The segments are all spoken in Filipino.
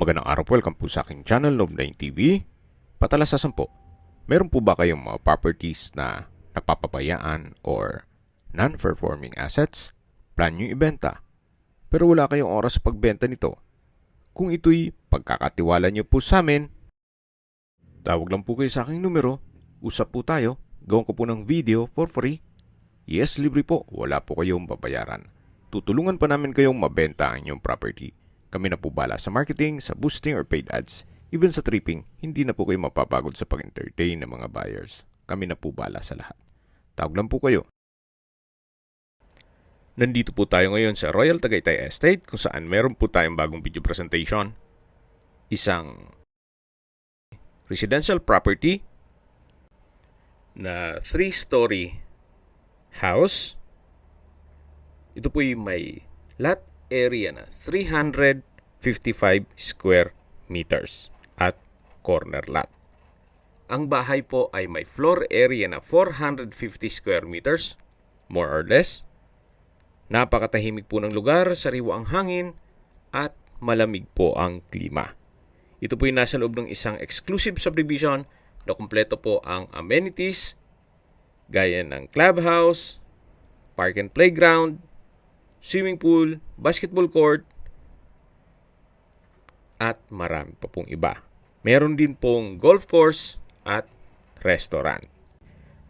Magandang araw po, welcome po sa aking channel, Love9 TV. Patalasasan po, meron po ba kayong mga properties na napapabayaan or non-performing assets? Plan nyo ibenta, pero wala kayong oras sa pagbenta nito. Kung ito'y pagkakatiwala nyo po sa amin, tawag lang po kayo sa aking numero, usap po tayo, gawin ko po ng video for free. Yes, libre po, wala po kayong babayaran. Tutulungan pa namin kayong mabenta ang inyong property. Kami na po bala sa marketing, sa boosting or paid ads. Even sa tripping, hindi na po kayo mapapagod sa pag-entertain ng mga buyers. Kami na po bala sa lahat. Tawag lang po kayo. Nandito po tayo ngayon sa Royal Tagaytay Estate kung saan meron po tayong bagong video presentation. Isang residential property na 3-story house. Ito po yung may lot area na 355 square meters at corner lot. Ang bahay po ay may floor area na 450 square meters, more or less. Napakatahimik po ng lugar, sariwa ang hangin, at malamig po ang klima. Ito po yung nasa loob ng isang exclusive subdivision na kumpleto po ang amenities, gaya ng clubhouse, park and playground, swimming pool, basketball court, at marami pa pong iba. Meron din pong golf course at restaurant.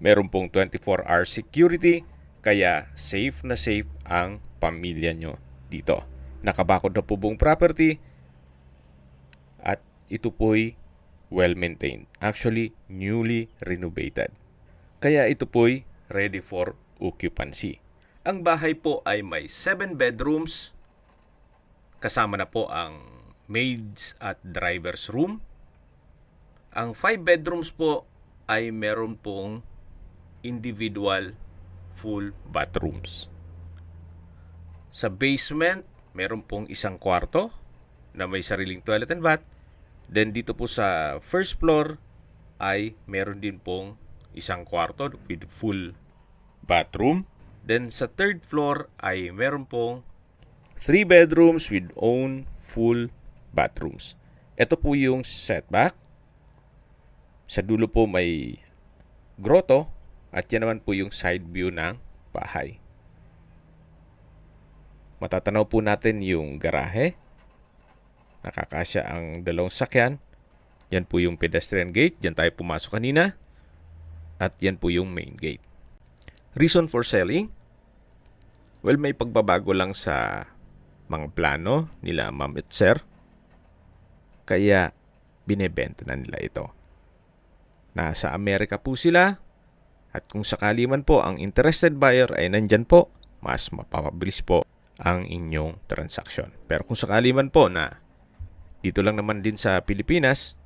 Meron pong 24-hour security, kaya safe na safe ang pamilya nyo dito. Nakabakod na po buong property at ito po'y well-maintained. Actually, newly renovated. Kaya ito po'y ready for occupancy. Ang bahay po ay may 7 bedrooms, kasama na po ang maids at driver's room. Ang 5 bedrooms po ay meron pong individual full bathrooms. Sa basement, meron pong isang kwarto na may sariling toilet and bath. Then dito po sa first floor ay meron din pong isang kwarto with full bathroom. Then sa third floor ay meron pong 3 bedrooms with own full bathrooms. Ito po yung setback. Sa dulo po may grotto at yan naman po yung side view ng bahay. Matatanaw po natin yung garahe. Nakakasya ang dalawang sakyan. Yan po yung pedestrian gate. Diyan tayo pumasok kanina. At yan po yung main gate. Reason for selling? Well, may pagbabago lang sa mga plano nila ma'am at sir. Kaya binebenta na nila ito. Nasa Amerika po sila. At kung sakali man po ang interested buyer ay nandyan po, mas mapapabilis po ang inyong transaksyon. Pero kung sakali man po na dito lang naman din sa Pilipinas,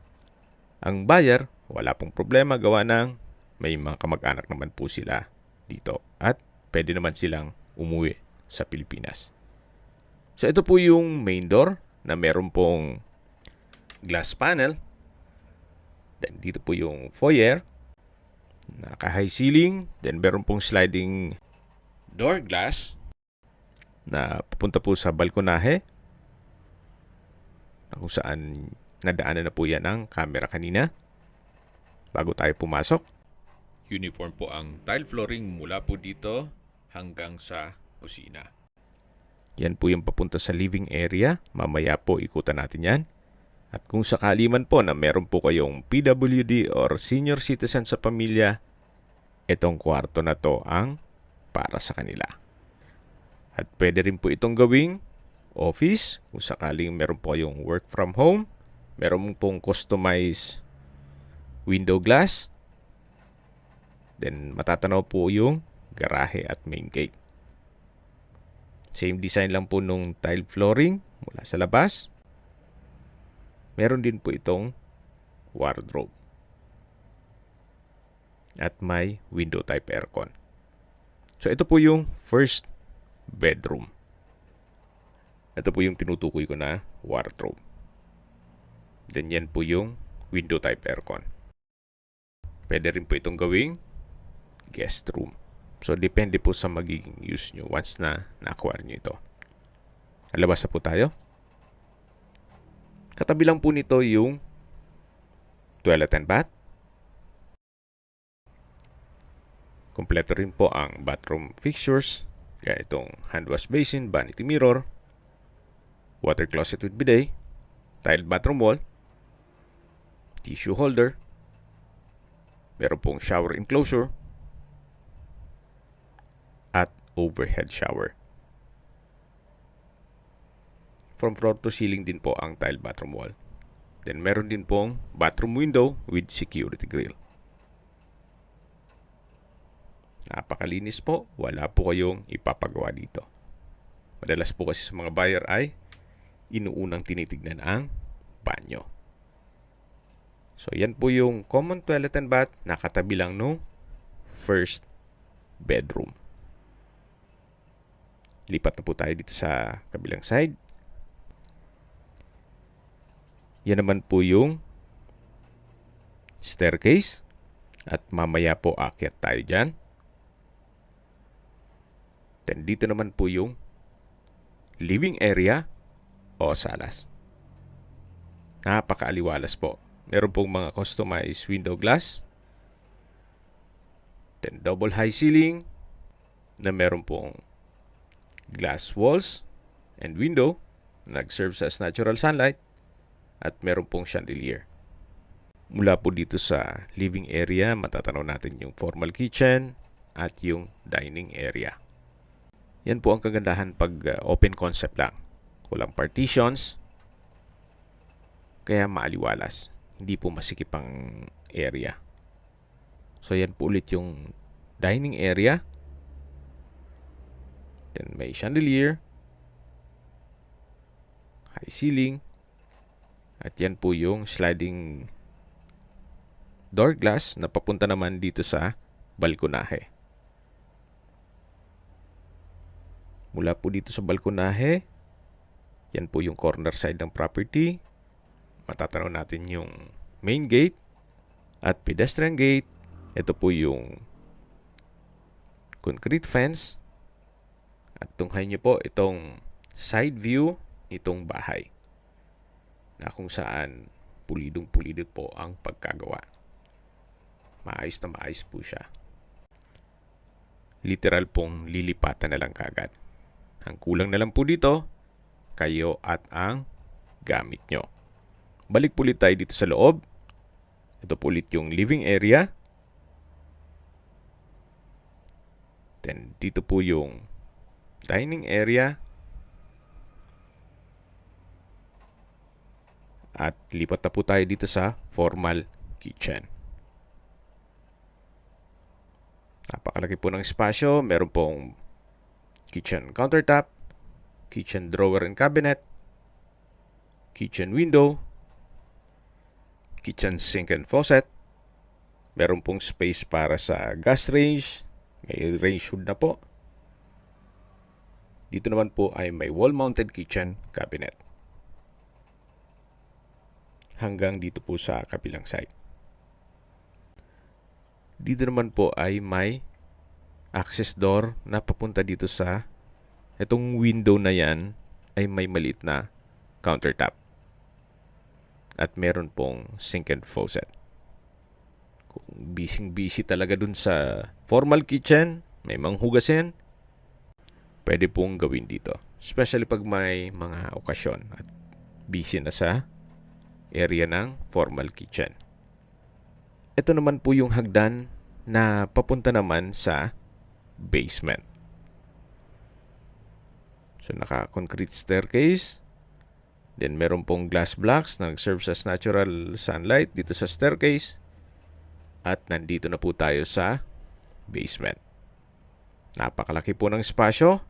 ang buyer, wala pong problema, gawa ng may mga kamag-anak naman po sila dito at pwede naman silang umuwi sa Pilipinas. So ito po yung main door na meron pong glass panel. Then dito po yung foyer, naka-high ceiling. Then meron pong sliding door glass na pupunta po sa balkonahe na kung saan nadaanan na po yan ang camera kanina bago tayo pumasok. Uniform po ang tile flooring mula po dito hanggang sa kusina. Yan po yung papunta sa living area. Mamaya po ikutan natin yan. At kung sakali man po na meron po kayong PWD or senior citizen sa pamilya, itong kwarto na to ang para sa kanila. At pwede rin po itong gawing office kung sakaling meron po kayong work from home. Meron pong customized window glass. Then matatanaw po yung garahe at main gate. Same design lang po nung tile flooring mula sa labas. Meron din po itong wardrobe. At may window type aircon. So ito po yung first bedroom. Ito po yung tinutukoy ko na wardrobe. Then yan po yung window type aircon. Pwede rin po itong gawing guest room. So, depende po sa magiging use nyo once na na-acquire nyo ito. Alabas na po tayo. Katabi lang po nito yung toilet and bath. Kompleto rin po ang bathroom fixtures, kaya itong hand wash basin, vanity mirror, water closet with bidet, tiled bathroom wall, tissue holder, meron pong shower enclosure, at overhead shower. From floor to ceiling din po ang tiled bathroom wall. Then meron din pong bathroom window with security grill. Napakalinis po, wala po kayong ipapagawa dito. Madalas po kasi sa mga buyer ay inuunang tinitignan ang banyo. So yan po yung common toilet and bath na katabi lang no first bedroom. Lipat na po tayo dito sa kabilang side. Yan naman po yung staircase at mamaya po aakyat tayo dyan. Then dito naman po yung living area o salas. Napakaaliwalas po. Meron pong mga customized window glass. Then double high ceiling na meron pong glass walls and window na nag-serve as natural sunlight at meron pong chandelier. Mula po dito sa living area, matatanaw natin yung formal kitchen at yung dining area. Yan po ang kagandahan pag open concept lang. Walang partitions, kaya maaliwalas. Hindi po masikip ang area. So yan po ulit yung dining area. Then may chandelier, high ceiling, at yan po yung sliding door glass na papunta naman dito sa balkonahe. Mula po dito sa balkonahe, yan po yung corner side ng property. Matatanaw natin yung main gate at pedestrian gate. Ito po yung concrete fence. At tunghayin niyo po itong side view nitong bahay na kung saan pulidong-pulido po ang pagkagawa. Maayos na maayos po siya. Literal pong lilipatan na lang kagad. Ang kulang na lang po dito, kayo at ang gamit nyo. Balik po ulit tayo dito sa loob. Ito po ulit yung living area. Then dito po yung dining area. At lipat na po tayo dito sa formal kitchen. Napakalaki po ng espasyo. Meron pong kitchen countertop, kitchen drawer and cabinet, kitchen window, kitchen sink and faucet. Meron pong space para sa gas range. May range hood na po. Dito naman po ay may wall-mounted kitchen cabinet. Hanggang dito po sa kabilang side. Dito naman po ay may access door na papunta dito sa itong window na yan ay may maliit na countertop. At meron pong sink and faucet. Kung busy talaga dun sa formal kitchen, may manghugasin, pwede pong gawin dito. Especially pag may mga okasyon at busy na sa area ng formal kitchen. Ito naman po yung hagdan na papunta naman sa basement. So naka-concrete staircase. Then meron pong glass blocks na nag-serve as natural sunlight dito sa staircase. At nandito na po tayo sa basement. Napakalaki po ng espasyo.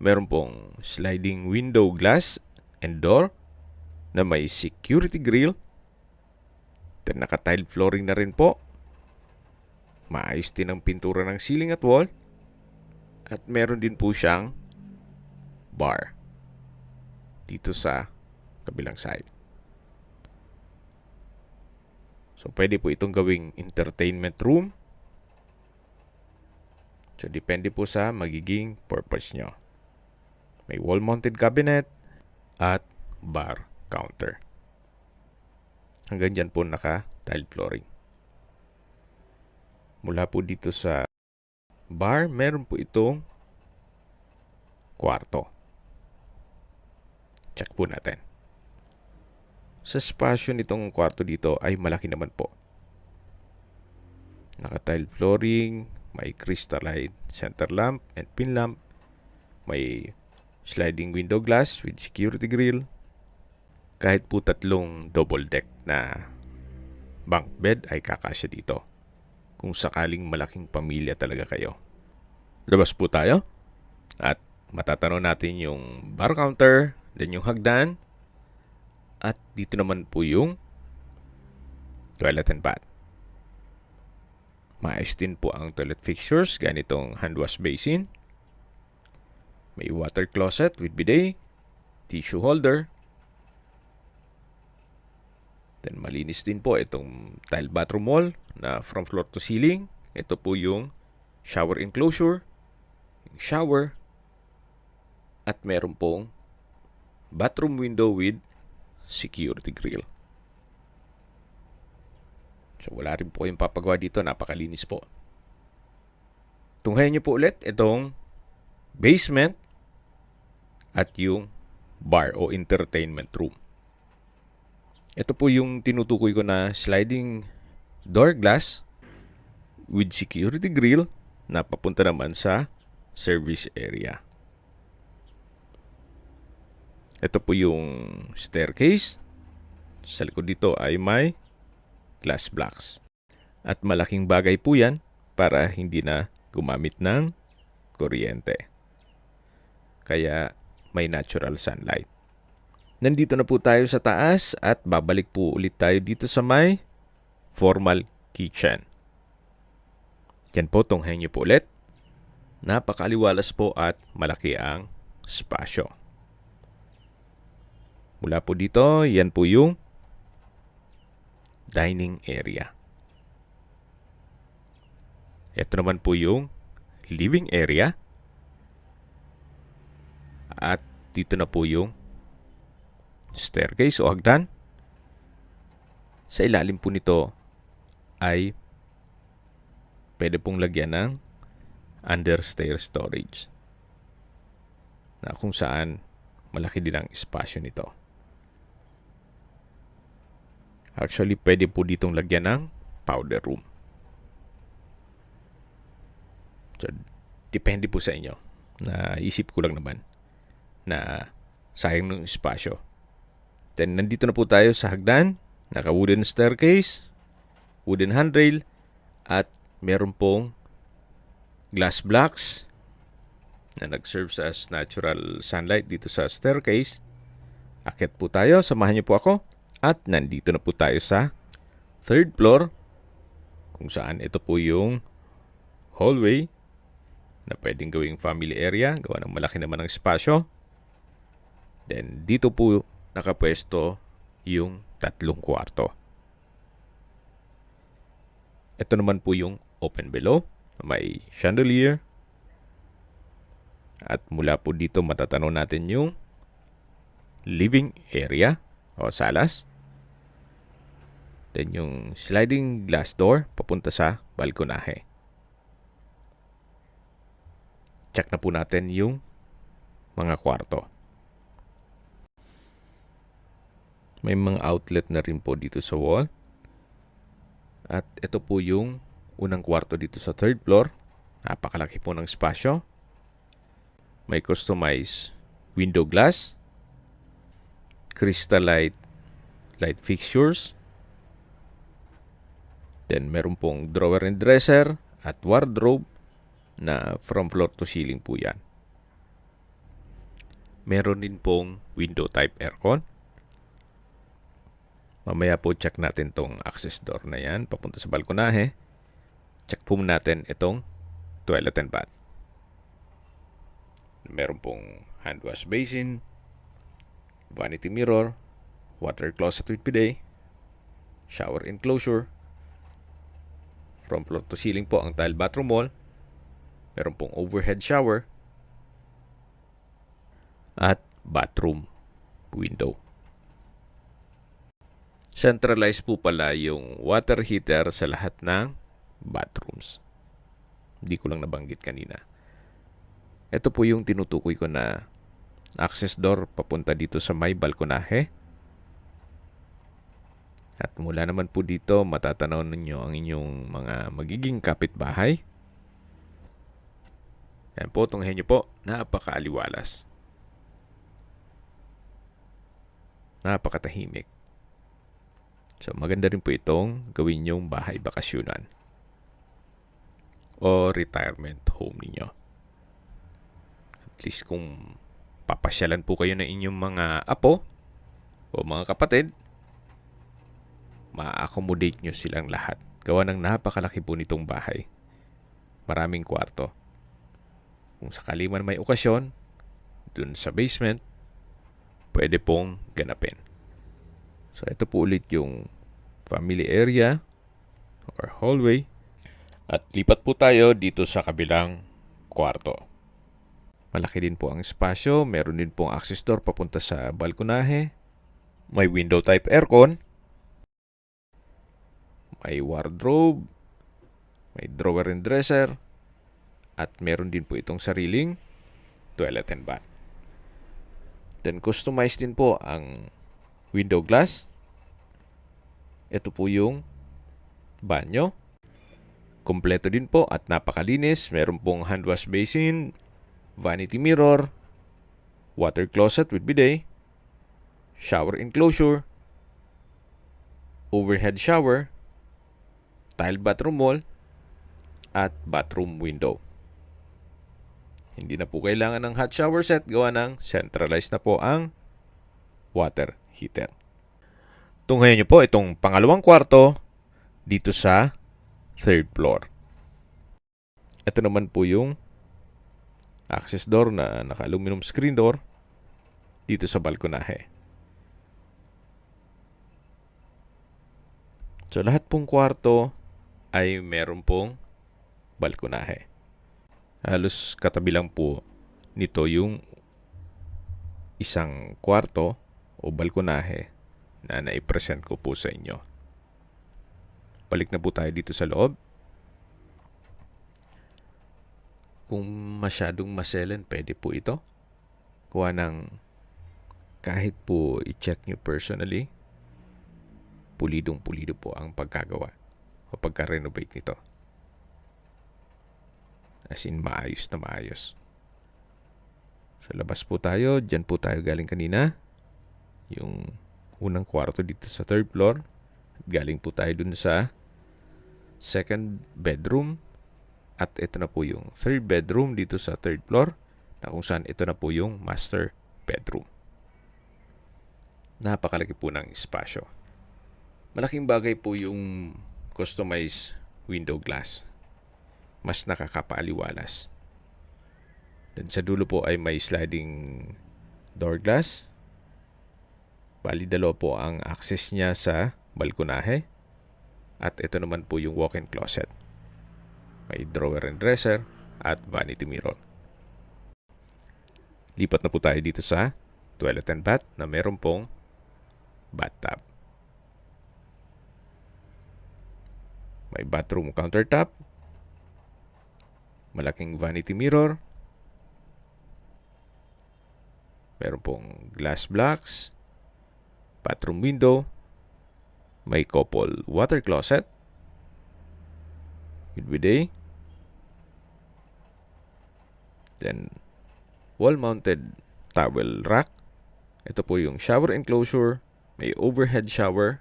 Meron pong sliding window glass and door na may security grill. Then naka-tiled flooring na rin po. Maayos din ang pintura ng ceiling at wall. At meron din po siyang bar dito sa kabilang side. So pwede po itong gawing entertainment room. So depende po sa magiging purpose nyo. May wall-mounted cabinet at bar counter. Hanggang dyan po naka-tile flooring. Mula po dito sa bar, meron po itong kwarto. Check po natin. Sa spasyo nitong kwarto dito ay malaki naman po. Naka-tile flooring, may crystalline center lamp and pin lamp, may sliding window glass with security grill. Kahit po 3 double deck na bunk bed ay kakasya dito. Kung sakaling malaking pamilya talaga kayo. Labas po tayo at matatanaw natin yung bar counter, then yung hagdan, at dito naman po yung toilet and bath. Maayos din po ang toilet fixtures, ganitong hand wash basin. May water closet with bidet, tissue holder. Then malinis din po itong tile bathroom wall na from floor to ceiling. Ito po yung shower enclosure, yung shower, at meron pong bathroom window with security grill. So wala rin po kayong papagawa dito, napakalinis po. Tunghayan niyo po ulit itong basement at yung bar o entertainment room. Ito po yung tinutukoy ko na sliding door glass with security grill na papunta naman sa service area. Ito po yung staircase. Sa likod dito ay may glass blocks. At malaking bagay po yan para hindi na gumamit ng kuryente. Kaya may natural sunlight. Nandito na po tayo sa taas at babalik po ulit tayo dito sa may formal kitchen. Yan po, tunghayan niyo po ulit. Napakaliwalas po at malaki ang spasyo. Mula po dito, yan po yung dining area. Ito naman po yung living area. At dito na po yung staircase o hagdan. Sa ilalim po nito ay pwede pong lagyan ng understair storage na kung saan malaki din ang espasyo nito. Actually, pwede po ditong lagyan ng powder room. So, depende po sa inyo. Naisip ko lang naman na sayang ng espasyo. Then, nandito na po tayo sa hagdan. Naka-wooden staircase, wooden handrail, at meron pong glass blocks na nag-serve as natural sunlight dito sa staircase. Akyat po tayo. Samahan niyo po ako. At nandito na po tayo sa 3rd floor kung saan ito po yung hallway na pwedeng gawing family area. Gawa ng malaki naman ang espasyo. Then, dito po nakapwesto yung 3 kwarto. Ito naman po yung open below. May chandelier. At mula po dito matatanaw natin yung living area o salas. Then yung sliding glass door papunta sa balkonahe. Check na po natin yung mga kwarto. May mga outlet na rin po dito sa wall. At ito po yung unang kwarto dito sa 3rd floor. Napakalaki po ng espasyo. May customized window glass, crystal light fixtures. Then meron pong drawer and dresser at wardrobe na from floor to ceiling po yan. Meron din pong window type aircon. Mamaya po check natin tong access door na yan papunta sa balkonahe. Check po natin itong toilet and bath. Meron pong hand wash basin, vanity mirror, water closet with bidet, shower enclosure. From floor to ceiling po ang tile bathroom wall. Meron pong overhead shower at bathroom window. Centralized po pala yung water heater sa lahat ng bathrooms. Hindi ko lang nabanggit kanina. Ito po yung tinutukoy ko na access door papunta dito sa may balkonahe. At mula naman po dito, matatanaw ninyo ang inyong mga magiging kapitbahay. Yan po, tunghayin nyo po, napakaaliwalas. Napakatahimik. So maganda rin po itong gawin yung bahay bakasyonan o retirement home ninyo. At least kung papasyalan po kayo ng inyong mga apo o mga kapatid, ma-accommodate nyo silang lahat. Gawa ng napakalaki po nitong bahay. Maraming kwarto. Kung sakali man may okasyon, dun sa basement, pwede pong ganapin. So ito po ulit yung family area or hallway. At lipat po tayo dito sa kabilang kwarto. Malaki din po ang espasyo. Meron din pong access door papunta sa balkonahe. May window type aircon. May wardrobe. May drawer and dresser. At meron din po itong sariling toilet and bath. Then customized din po ang window glass. Ito po yung banyo. Kompleto din po at napakalinis. Meron pong hand wash basin, vanity mirror, water closet with bidet, shower enclosure, overhead shower, tile bathroom wall, at bathroom window. Hindi na po kailangan ng hot shower set, gawa ng centralized na po ang water heater. Tunghayan nyo po itong pangalawang kwarto dito sa third floor. Ito naman po yung access door na naka-aluminum screen door dito sa balkonahe. So lahat pong kwarto ay meron pong balkonahe. Halos katabi lang po nito yung isang kwarto o balkonahe na naipresent ko po sa inyo. Balik na po tayo dito sa loob. Kung masyadong maselan, pwede po ito. Kuha ng kahit po i-check nyo personally, pulidong-pulido po ang pagkagawa o pagka-renovate nito. As in, maayos na maayos. Sa labas po tayo, dyan po tayo galing kanina. Yung unang kwarto dito sa third floor. Galing po tayo dun sa second bedroom. At ito na po yung third bedroom dito sa third floor. Na kung saan ito na po yung master bedroom. Napakalaki po ng espasyo. Malaking bagay po yung customized window glass. Mas nakakapaaliwalas. Then sa dulo po ay may sliding door glass. Bali dalawa po ang access niya sa balkonahe. At ito naman po yung walk-in closet. May drawer and dresser at vanity mirror. Lipat na po tayo dito sa toilet and bath na meron pong bathtub. May bathroom countertop. Malaking vanity mirror. Meron pong glass blocks. Bathroom window. May couple water closet with bidet. Then, wall-mounted towel rack. Ito po yung shower enclosure. May overhead shower.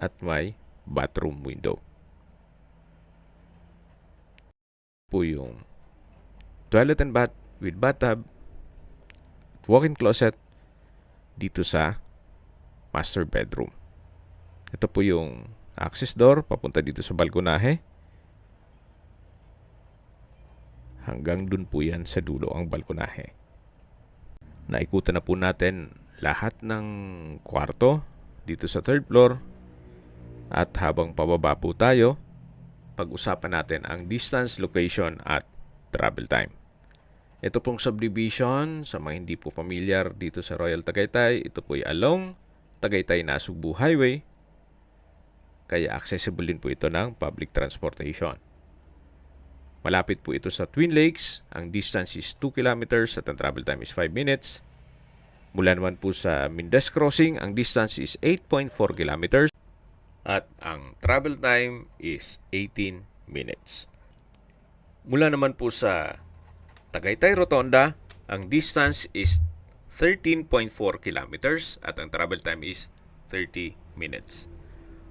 At may bathroom window. Po yung toilet and bath with bathtub, walk-in closet dito sa master bedroom. Ito po yung access door papunta dito sa balkonahe. Hanggang dun po yan sa dulo ang balkonahe. Naikutan na po natin lahat ng kwarto dito sa third floor. At habang pababa po tayo, pag-usapan natin ang distance, location at travel time. Ito pong subdivision, sa mga hindi po familiar dito sa Royal Tagaytay, ito po ay along Tagaytay-Nasugbu Highway, kaya accessible din po ito ng public transportation. Malapit po ito sa Twin Lakes, ang distance is 2 kilometers at ang travel time is 5 minutes. Mula naman po sa Mindes Crossing, ang distance is 8.4 kilometers at ang travel time is 18 minutes. Mula naman po sa Tagaytay Rotonda, ang distance is 13.4 kilometers at ang travel time is 30 minutes.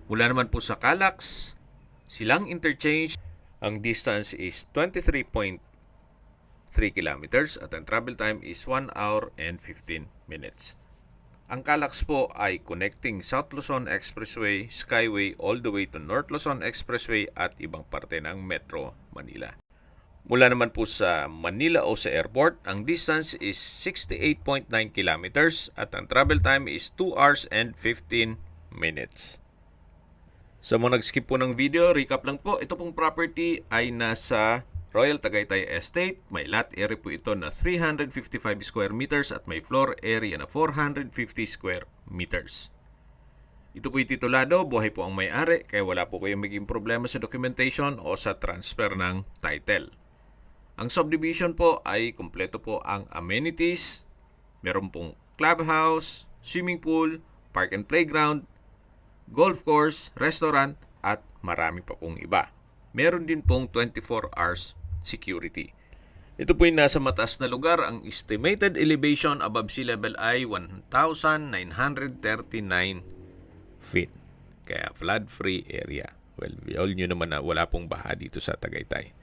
Mula naman po sa Calax, Silang Interchange, ang distance is 23.3 kilometers at ang travel time is 1 hour and 15 minutes. Ang Calax po ay connecting South Luzon Expressway, Skyway all the way to North Luzon Expressway at ibang parte ng Metro Manila. Mula naman po sa Manila Ose Airport, ang distance is 68.9 kilometers at ang travel time is 2 hours and 15 minutes. Sa mga nag-skip po ng video, recap lang po, ito pong property ay nasa Royal Tagaytay Estate. May lot area po ito na 355 square meters at may floor area na 450 square meters. Ito po titulado, buhay po ang may-ari, kaya wala po kayong maging problema sa documentation o sa transfer ng title. Ang subdivision po ay kumpleto po ang amenities. Meron pong clubhouse, swimming pool, park and playground, golf course, restaurant at marami pa pong iba. Meron din pong 24 hours security. Ito po yung nasa mataas na lugar. Ang estimated elevation above sea level ay 1,939 feet. Kaya flood-free area. Well, we all knew naman na wala pong baha dito sa Tagaytay.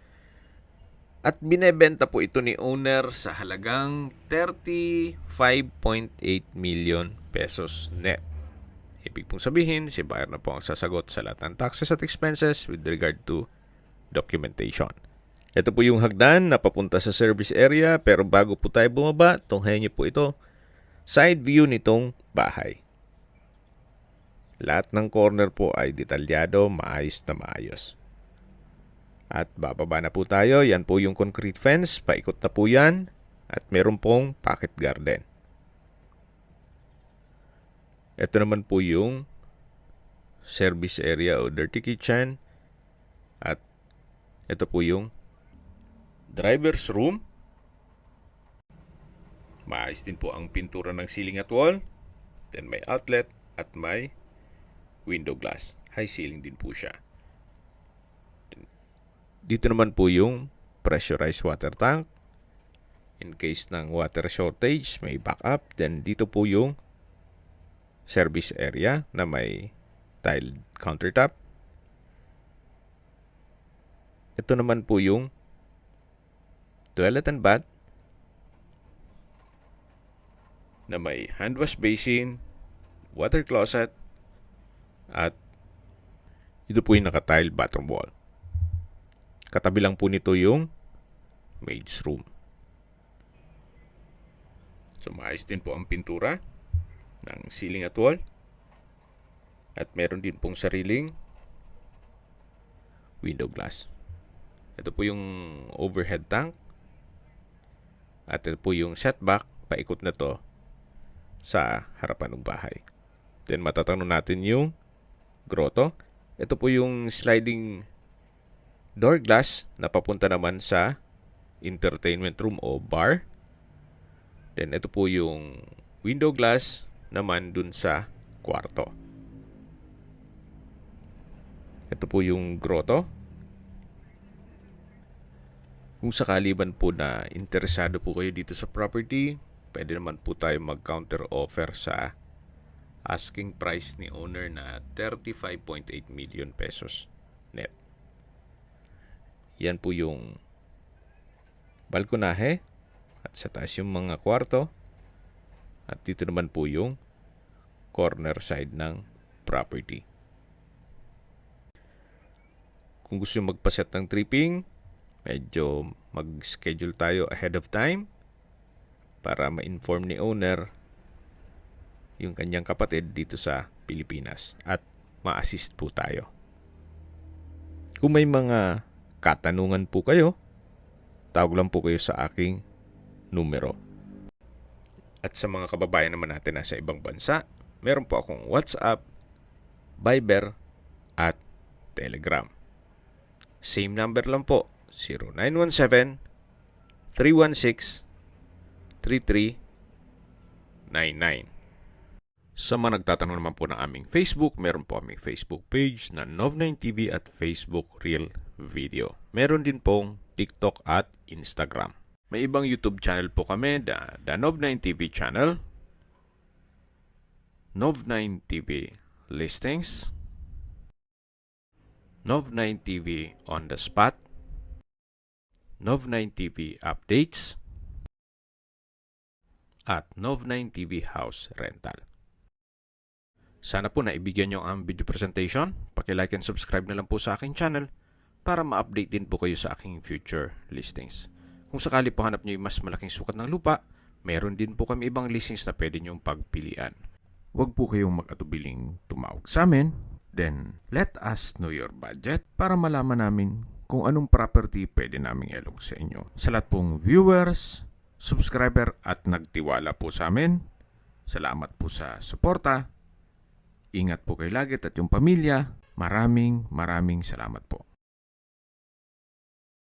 At binebenta po ito ni owner sa halagang 35.8 million pesos net. Ibig pong sabihin, si buyer na po ang sasagot sa lahat ng taxes at expenses with regard to documentation. Ito po yung hagdan na papunta sa service area, pero bago po tayo bumaba, tunghayan niyo po ito, side view nitong bahay. Lahat ng corner po ay detalyado, maayos na maayos. At bababa na po tayo. Yan po yung concrete fence. Paikot na po yan. At meron pong pocket garden. Ito naman po yung service area o dirty kitchen. At ito po yung driver's room. Maayos din po ang pintura ng ceiling at wall. Then may outlet at may window glass. High ceiling din po siya. Dito naman po yung pressurized water tank. In case ng water shortage, may backup. Then dito po yung service area na may tiled countertop. Ito naman po yung toilet and bath na may hand wash basin, water closet, at ito po yung naka-tiled bathroom wall. Katabi lang po nito yung maid's room. So maayos din po ang pintura ng ceiling at wall. At meron din pong sariling window glass. Ito po yung overhead tank. At ito po yung setback. Paikot na to sa harapan ng bahay. Then matatanong natin yung grotto. Ito po yung sliding door glass na papunta naman sa entertainment room o bar. Then ito po yung window glass naman dun sa kwarto. Ito po yung grotto. Kung sakali man po na interesado po kayo dito sa property, pwede naman po tayo mag-counter offer sa asking price ni owner na 35.8 million pesos net. Yan po yung balkonahe at sa taas yung mga kwarto. At dito naman po yung corner side ng property. Kung gusto nyo magpaset ng tripping, medyo mag-schedule tayo ahead of time para ma-inform ni owner yung kanyang kapatid dito sa Pilipinas at ma-assist po tayo. Kung may mga katanungan po kayo, tawag lang po kayo sa aking numero. At sa mga kababayan naman natin nasa ibang bansa, meron po akong WhatsApp, Viber, at Telegram. Same number lang po, 0917-316-3399. Sa mga nagtatanong naman po ng aming Facebook, meron po aming Facebook page na Nov9TV at Facebook Reel Video. Meron din pong TikTok at Instagram. May ibang YouTube channel po kami, the Nov9TV channel, Nov9TV Listings, Nov9TV On The Spot, Nov9TV Updates, at Nov9TV House Rental. Sana po naibigyan nyo ang video presentation. Paki-like and subscribe na lang po sa aking channel para ma-update din po kayo sa aking future listings. Kung sakali po hanap nyo yung mas malaking sukat ng lupa, meron din po kami ibang listings na pwede nyong pagpilian. Huwag po kayong mag-atubiling tumawag sa amin. Then, let us know your budget para malaman namin kung anong property pwede naming ilog sa inyo. Sa lahat pong viewers, subscriber at nagtiwala po sa amin, salamat po sa suporta. Ingat po kayo lagi at yung pamilya. Maraming salamat po.